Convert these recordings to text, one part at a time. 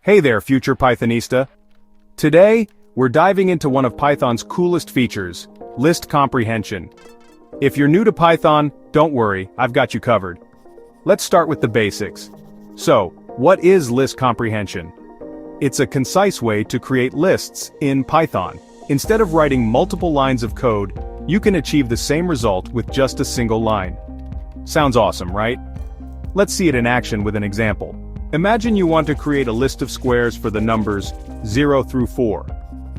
Hey there, future Pythonista. Today, we're diving into one of Python's coolest features, list comprehension. If you're new to Python, don't worry, I've got you covered. Let's start with the basics. So, what is list comprehension? It's a concise way to create lists in Python. Instead of writing multiple lines of code, you can achieve the same result with just a single line. Sounds awesome, right? Let's see it in action with an example. Imagine you want to create a list of squares for the numbers 0 through 4.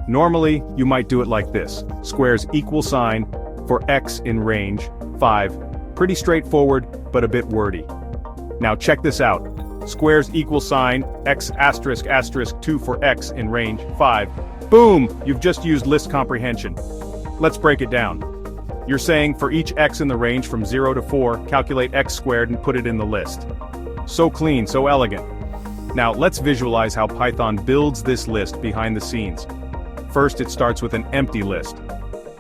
Normally, you might do it like this: squares equal sign for x in range 5. Pretty straightforward, but a bit wordy. Now check this out. Squares equal sign x asterisk asterisk 2 for x in range 5. Boom! You've just used list comprehension. Let's break it down. You're saying for each x in the range from 0 to 4, calculate x squared and put it in the list. So clean, so elegant. Now let's visualize how Python builds this list behind the scenes. First, it starts with an empty list.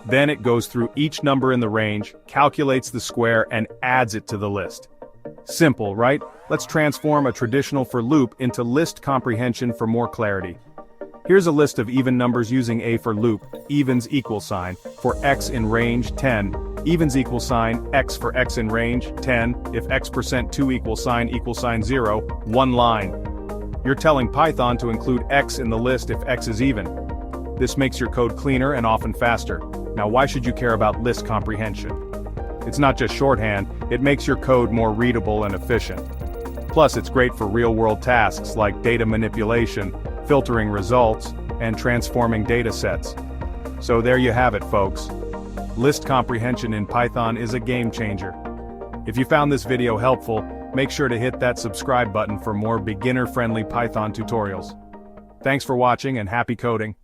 Then it goes through each number in the range, calculates the square, and adds it to the list. Simple, right? Let's transform a traditional for loop into list comprehension for more clarity. Here's a list of even numbers using a for loop, evens equal sign, for x in range 10, evens equal sign, x for x in range 10, if x% 2 equal sign 0, one line. You're telling Python to include x in the list if x is even. This makes your code cleaner and often faster. Now why should you care about list comprehension? It's not just shorthand, it makes your code more readable and efficient. Plus it's great for real-world tasks like data manipulation, filtering results, and transforming data sets. So there you have it, folks. List comprehension in Python is a game changer. If you found this video helpful, make sure to hit that subscribe button for more beginner-friendly Python tutorials. Thanks for watching and happy coding.